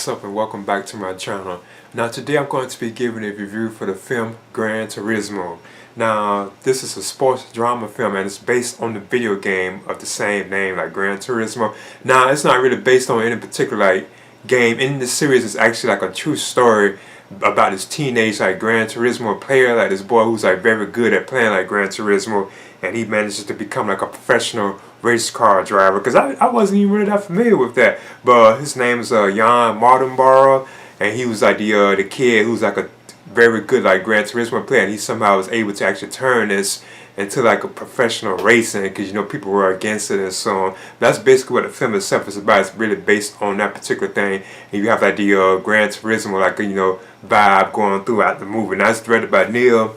What's up and welcome back to my channel. Now today I'm going to be giving a review for the film Gran Turismo. Now this is a sports drama film and it's based on the video game of the same name, like Gran Turismo. Now it's not really based on any particular game in the series. It's actually like a true story about this teenage Gran Turismo player, this boy who's very good at playing Gran Turismo, and he manages to become a professional race car driver. Because I wasn't even really that familiar with that, but his name is Jan Mardenborough, and he was the kid who's a very good Gran Turismo player, and he somehow was able to actually turn this into a professional racing, because people were against it and so on. That's basically what the film itself is about. It's really based on that particular thing, and you have the Gran Turismo vibe going throughout the movie. Now it's directed by Neil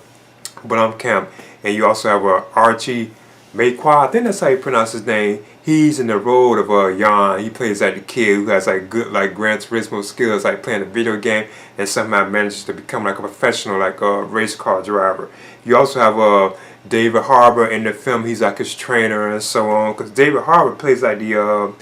Blomkamp, and you also have Archie Mayqua, I think that's how you pronounce his name. He's in the role of Jan. He plays the kid who has good Gran Turismo skills, playing a video game, and somehow manages to become a professional race car driver. You also have David Harbour in the film. He's his trainer and so on, because David Harbour plays the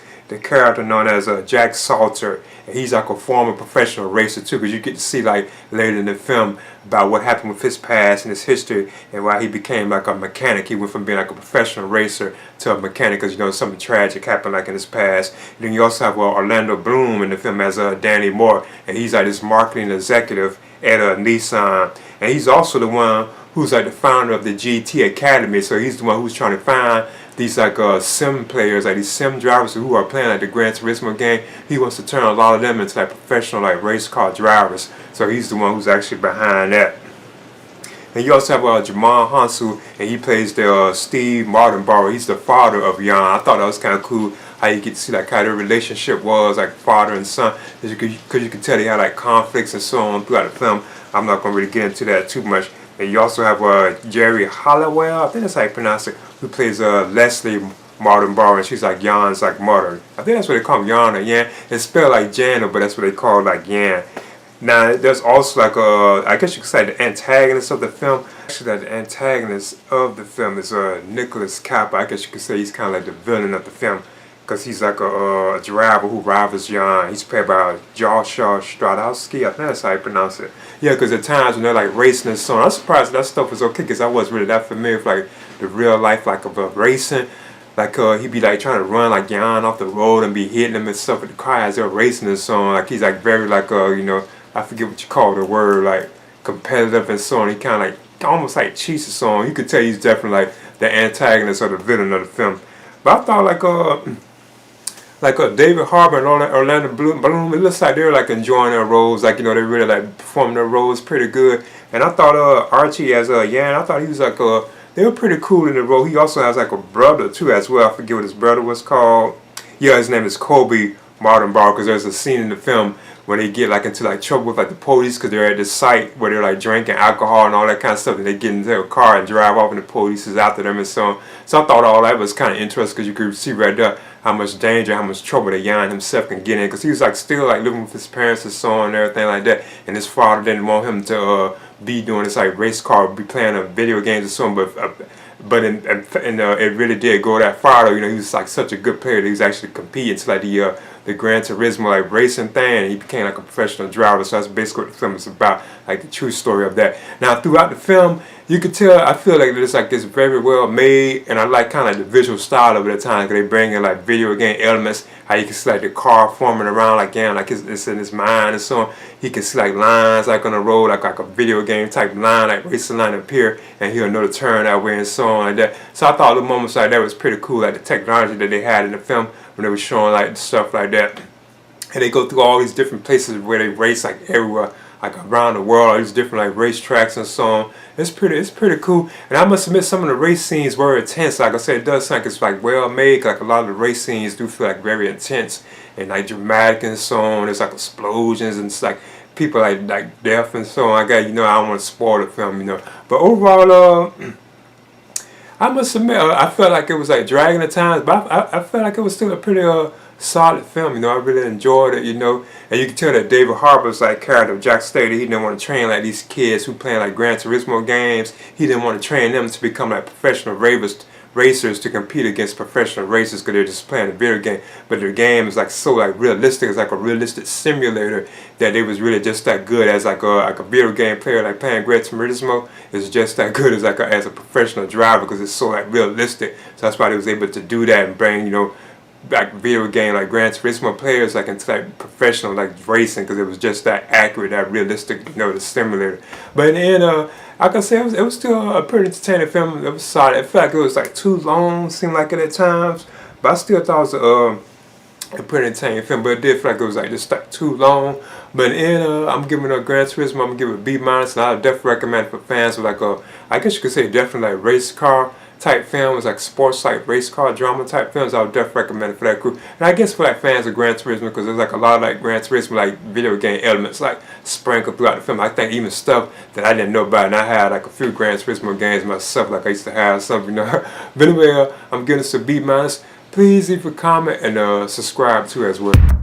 character known as Jack Salter, and he's a former professional racer too, because you get to see later in the film about what happened with his past and his history and why he became a mechanic. He went from being a professional racer to a mechanic because something tragic happened in his past. And then you also have Orlando Bloom in the film as Danny Moore, and he's this marketing executive at Nissan, and he's also the one who's the founder of the GT Academy. So he's the one who's trying to find these sim players, these sim drivers who are playing the Gran Turismo game. He wants to turn a lot of them into professional race car drivers. So he's the one who's actually behind that. And you also have Jamal Hansu, and he plays the Steve Mardenborough. He's the father of Jan. I thought that was kind of cool how you get to see how their relationship was, father and son, because you can tell they had conflicts and so on throughout the film. I'm not going to really get into that too much. And you also have Jerry Halliwell, I think that's how you pronounce it, who plays Leslie Mardenborough, and she's Jan's mother. I think that's what they call him, Jan or Yan. It's spelled Jana, but that's what they call Yan. Now there's also I guess you could say the antagonist of the film. Actually, the antagonist of the film is Nicholas Kappa. I guess you could say he's kind of the villain of the film, because he's a driver who rivals Jan. He's played by Joshua Stradowski. I think that's how you pronounce it. Yeah, because at times when they're racing and so on, I'm surprised that stuff was okay, because I wasn't really that familiar with the real life of racing. He'd be trying to run Jan off the road and be hitting him and stuff with the car as they're racing and so on. He's very I forget what you call the word, competitive and so on. He kind of almost cheats and so on. You could tell he's definitely the antagonist or the villain of the film. But I thought David Harbour and Orlando Bloom, it looks like they're enjoying their roles, they really performing their roles pretty good. And I thought Archie as Yan, I thought he was they were pretty cool in the role. He also has a brother too as well. I forget what his brother was called. Yeah, his name is Kobe Mardenborough, because there's a scene in the film where they get into trouble with the police, because they're at this site where they're drinking alcohol and all that kind of stuff, and they get into a car and drive off, and the police is after them and so on. So I thought all that was kind of interesting, because you could see right there how much danger, how much trouble that Jan himself can get in, because he was still living with his parents and so on and everything like that, and his father didn't want him to be doing this race car, be playing video games and so on, but it really did go that far though. He was such a good player that he was actually competing to the Gran Turismo racing thing, and he became a professional driver. So that's basically what the film is about, the true story of that. Now throughout the film, you can tell, I feel it's it's very well made, and I kind of the visual style of it at times, because they bring in video game elements, how you can see the car forming around Yan, it's in his mind and so on. He can see lines on the road, like a video game type line, racing line appear, and he'll know to turn that way and so on So I thought the moments that was pretty cool, the technology that they had in the film when they were showing stuff like that. And they go through all these different places where they race everywhere, around the world, all these different race tracks and so on. It's pretty cool. And I must admit, some of the race scenes were intense. Like I said, it does sound like it's well made. A lot of the race scenes do feel very intense and dramatic and so on. There's explosions, and it's people death and so on. I don't want to spoil the film, But overall, I must admit, I felt it was dragging at times, but I felt it was still a pretty solid film. I really enjoyed it. And you can tell that David Harbour's character of Jack Slater, he didn't want to train these kids who playing Gran Turismo games. He didn't want to train them to become professional racers to compete against professional racers because they're just playing a video game. But the game is like so like realistic. It's like a realistic simulator that it was really just that good as like a video game player, like playing Gran Turismo is just that good as like as a professional driver because it's so like realistic. So that's why they was able to do that and bring, you know, like video game like Gran Turismo players like into like professional like racing because it was just that accurate, that realistic, you know, the simulator. But in the end, I can say it was still a pretty entertaining film. It was solid. It felt like it was like too long, seemed like it at times, but I still thought it was a pretty entertaining film. But it did feel like it was like just like too long. But in the end, I'm giving a Gran Turismo. I'm gonna give it a B-, and I would definitely recommend it for fans of like I guess you could say definitely like race car type films, like sports like race car drama type films. I would definitely recommend it for that group. And I guess for like fans of Gran Turismo, because there's like a lot of like Gran Turismo like video game elements like sprinkled throughout the film. I think even stuff that I didn't know about, and I had like a few Gran Turismo games myself, like I used to have some, you know. But anyway, I'm giving this a B-. Please leave a comment and subscribe too as well.